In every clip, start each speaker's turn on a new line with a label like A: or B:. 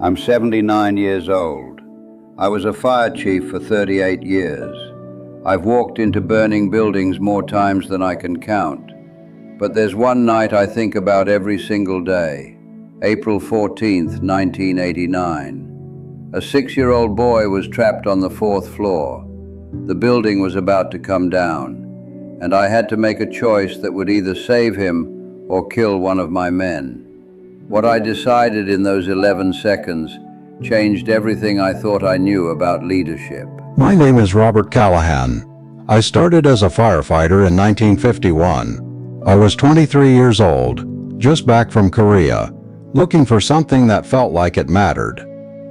A: I'm 79 years old. I was a fire chief for 38 years. I've walked into burning buildings more times than I can count. But there's one night I think about every single day. April 14th, 1989. A 6-year-old boy was trapped on the 4th floor. The building was about to come down, and I had to make a choice that would either save him or kill one of my men. What I decided in those 11 seconds changed everything I thought I knew about leadership.
B: My name is Robert Callahan. I started as a firefighter in 1951. I was 23 years old, just back from Korea, looking for something that felt like it mattered.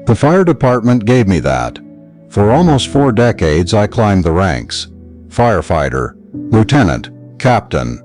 B: The fire department gave me that. For almost 4 decades I climbed the ranks. Firefighter, lieutenant, captain,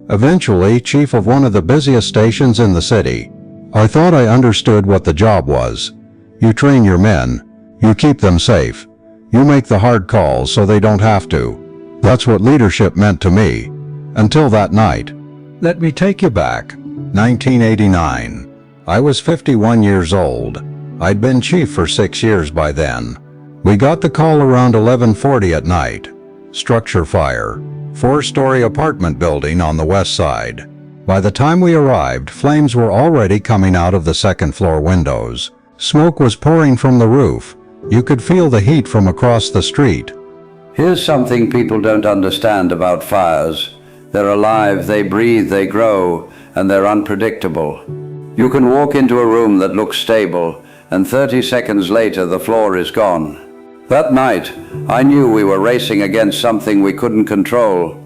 B: eventually chief of one of the busiest stations in the city. I thought I understood what the job was. You train your men, you keep them safe, you make the hard calls so they don't have to. That's what leadership meant to me. Until that night. Let me take you back. 1989. I was 51 years old. I'd been chief for 6 years by then. We got the call around 11:40 at night. Structure fire. 4-story apartment building on the west side. By the time we arrived, flames were already coming out of the second-floor windows. Smoke was pouring from the roof. You could feel the heat from across the street.
A: Here's something people don't understand about fires. They're alive, they breathe, they grow, and they're unpredictable. You can walk into a room that looks stable, and 30 seconds later the floor is gone. That night, I knew we were racing against something we couldn't control.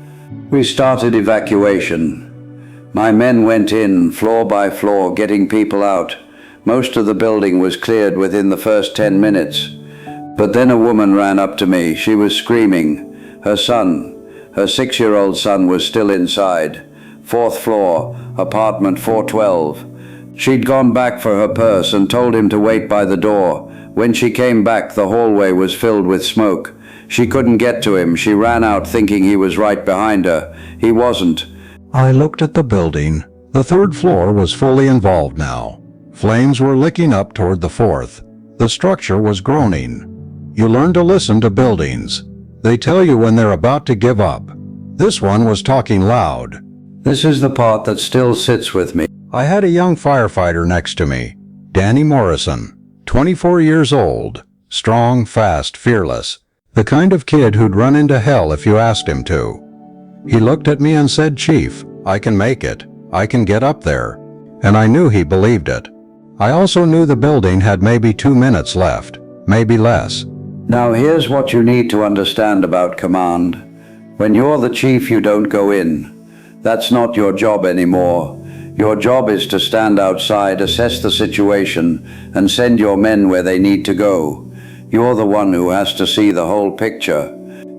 A: We started evacuation. My men went in, floor by floor, getting people out. Most of the building was cleared within the first 10 minutes. But then a woman ran up to me. She was screaming. Her 6-year-old son was still inside. 4th floor, apartment 412. She'd gone back for her purse and told him to wait by the door. When she came back, the hallway was filled with smoke. She couldn't get to him. She ran out thinking he was right behind her. He wasn't.
B: I looked at the building. The 3rd floor was fully involved now. Flames were licking up toward the 4th. The structure was groaning. You learn to listen to buildings. They tell you when they're about to give up. This one was talking loud.
A: This is the part that still sits with me.
B: I had a young firefighter next to me, Danny Morrison, 24 years old, strong, fast, fearless, the kind of kid who'd run into hell if you asked him to. He looked at me and said, "Chief, I can make it. I can get up there." And I knew he believed it. I also knew the building had maybe 2 minutes left, maybe less.
A: Now here's what you need to understand about command. When you're the chief, you don't go in. That's not your job anymore. Your job is to stand outside, assess the situation, and send your men where they need to go. You're the one who has to see the whole picture.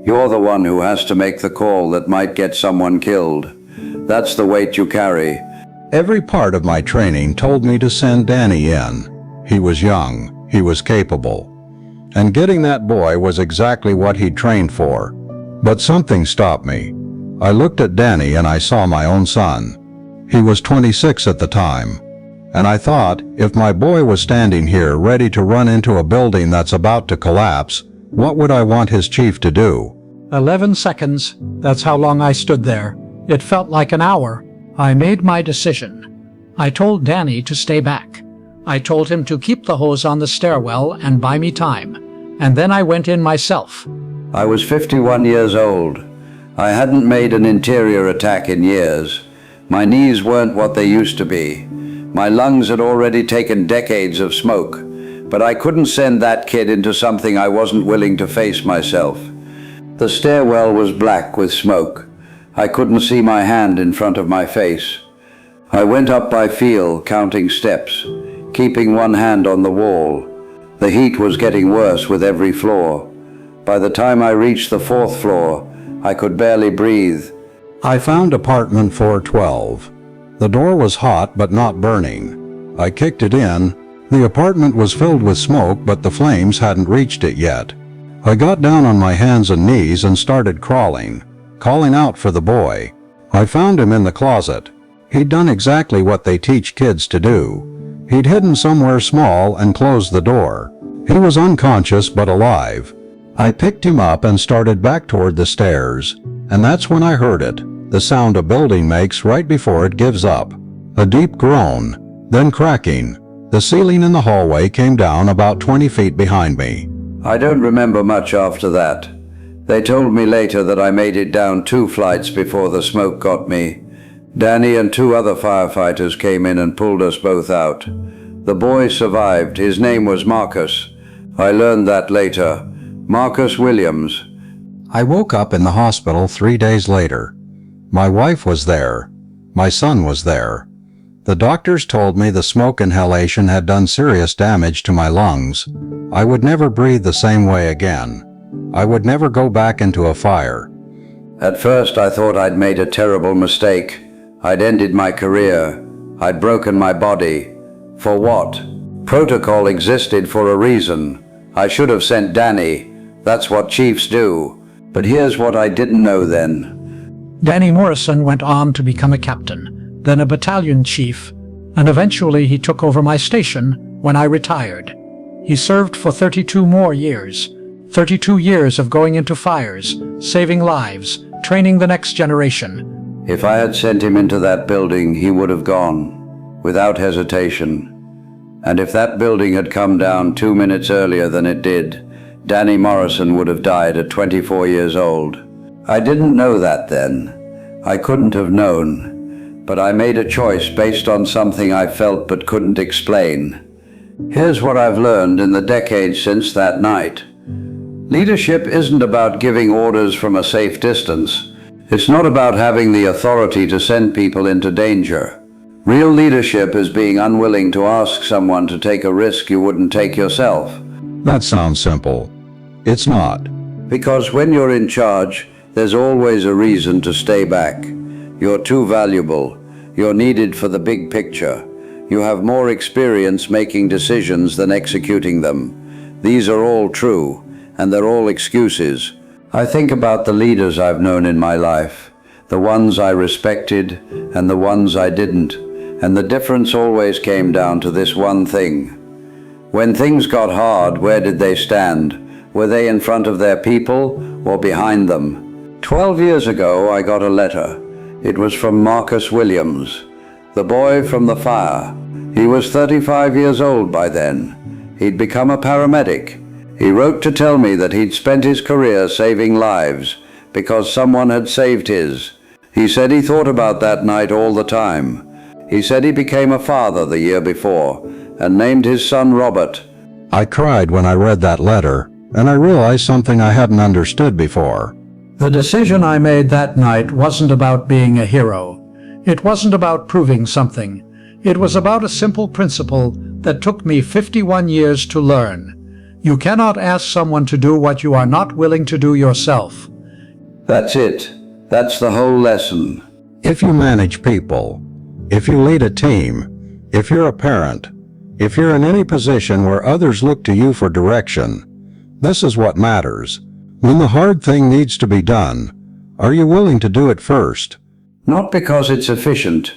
A: You're the one who has to make the call that might get someone killed. That's the weight you carry.
B: Every part of my training told me to send Danny in. He was young, he was capable. And getting that boy was exactly what he'd trained for. But something stopped me. I looked at Danny and I saw my own son. He was 26 at the time. And I thought, if my boy was standing here ready to run into a building that's about to collapse, what would I want his chief to do?
C: 11 seconds. That's how long I stood there. It felt like an hour. I made my decision. I told Danny to stay back. I told him to keep the hose on the stairwell and buy me time. And then I went in myself.
A: I was 51 years old. I hadn't made an interior attack in years. My knees weren't what they used to be. My lungs had already taken decades of smoke. But I couldn't send that kid into something I wasn't willing to face myself. The stairwell was black with smoke. I couldn't see my hand in front of my face. I went up by feel, counting steps, keeping one hand on the wall. The heat was getting worse with every floor. By the time I reached the 4th floor, I could barely breathe.
B: I found apartment 412. The door was hot but not burning. I kicked it in. The apartment was filled with smoke, but the flames hadn't reached it yet. I got down on my hands and knees and started crawling, calling out for the boy. I found him in the closet. He'd done exactly what they teach kids to do. He'd hidden somewhere small and closed the door. He was unconscious but alive. I picked him up and started back toward the stairs, and that's when I heard it, the sound a building makes right before it gives up. A deep groan, then cracking. The ceiling in the hallway came down about 20 feet behind me.
A: I don't remember much after that. They told me later that I made it down 2 flights before the smoke got me. Danny and 2 other firefighters came in and pulled us both out. The boy survived. His name was Marcus. I learned that later. Marcus Williams.
B: I woke up in the hospital 3 days later. My wife was there. My son was there. The doctors told me the smoke inhalation had done serious damage to my lungs. I would never breathe the same way again. I would never go back into a fire.
A: At first I thought I'd made a terrible mistake. I'd ended my career. I'd broken my body. For what? Protocol existed for a reason. I should have sent Danny. That's what chiefs do. But here's what I didn't know then.
C: Danny Morrison went on to become a captain, then a battalion chief, and eventually he took over my station when I retired. He served for 32 more years. 32 years of going into fires, saving lives, training the next generation.
A: If I had sent him into that building, he would have gone, without hesitation. And if that building had come down 2 minutes earlier than it did, Danny Morrison would have died at 24 years old. I didn't know that then. I couldn't have known. But I made a choice based on something I felt but couldn't explain. Here's what I've learned in the decades since that night. Leadership isn't about giving orders from a safe distance. It's not about having the authority to send people into danger. Real leadership is being unwilling to ask someone to take a risk you wouldn't take yourself.
B: That sounds simple. It's not.
A: Because when you're in charge, there's always a reason to stay back. You're too valuable. You're needed for the big picture. You have more experience making decisions than executing them. These are all true, and they're all excuses. I think about the leaders I've known in my life, the ones I respected and the ones I didn't, and the difference always came down to this one thing. When things got hard, where did they stand? Were they in front of their people or behind them? 12 years ago, I got a letter. It was from Marcus Williams, the boy from the fire. He was 35 years old by then. He'd become a paramedic. He wrote to tell me that he'd spent his career saving lives because someone had saved his. He said he thought about that night all the time. He said he became a father the year before and named his son Robert.
B: I cried when I read that letter, and I realized something I hadn't understood before.
C: The decision I made that night wasn't about being a hero. It wasn't about proving something. It was about a simple principle that took me 51 years to learn. You cannot ask someone to do what you are not willing to do yourself.
A: That's it. That's the whole lesson.
B: If you manage people, if you lead a team, if you're a parent, if you're in any position where others look to you for direction, this is what matters. When the hard thing needs to be done, are you willing to do it first?
A: Not because it's efficient,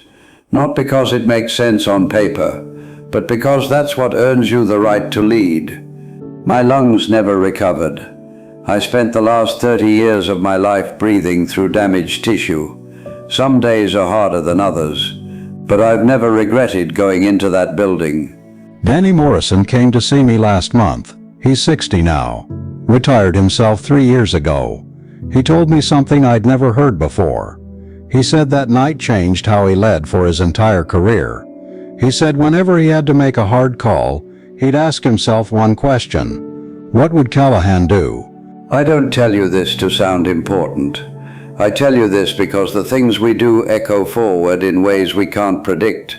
A: not because it makes sense on paper, but because that's what earns you the right to lead. My lungs never recovered. I spent the last 30 years of my life breathing through damaged tissue. Some days are harder than others, but I've never regretted going into that building.
B: Danny Morrison came to see me last month. He's 60 now. Retired himself 3 years ago. He told me something I'd never heard before. He said that night changed how he led for his entire career. He said whenever he had to make a hard call, he'd ask himself one question. What would Callahan do?
A: I don't tell you this to sound important. I tell you this because the things we do echo forward in ways we can't predict.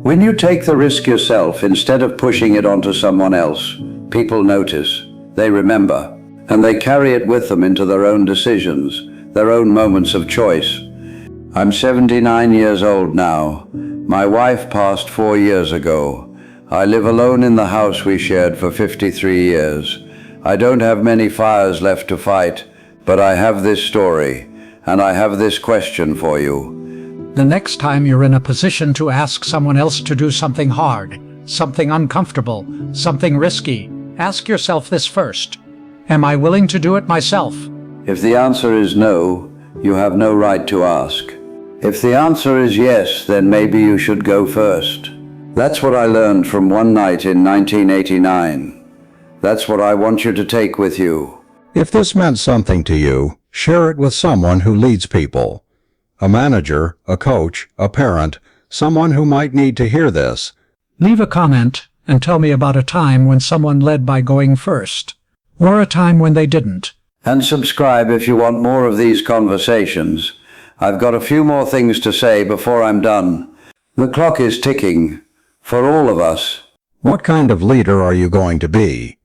A: When you take the risk yourself instead of pushing it onto someone else, people notice, they remember, and they carry it with them into their own decisions, their own moments of choice. I'm 79 years old now. My wife passed 4 years ago. I live alone in the house we shared for 53 years. I don't have many fires left to fight, but I have this story, and I have this question for you.
C: The next time you're in a position to ask someone else to do something hard, something uncomfortable, something risky, ask yourself this first. Am I willing to do it myself?
A: If the answer is no, you have no right to ask. If the answer is yes, then maybe you should go first. That's what I learned from one night in 1989. That's what I want you to take with you.
B: If this meant something to you, share it with someone who leads people. A manager, a coach, a parent, someone who might need to hear this.
C: Leave a comment and tell me about a time when someone led by going first, or a time when they didn't.
A: And subscribe if you want more of these conversations. I've got a few more things to say before I'm done. The clock is ticking, for all of us.
B: What kind of leader are you going to be?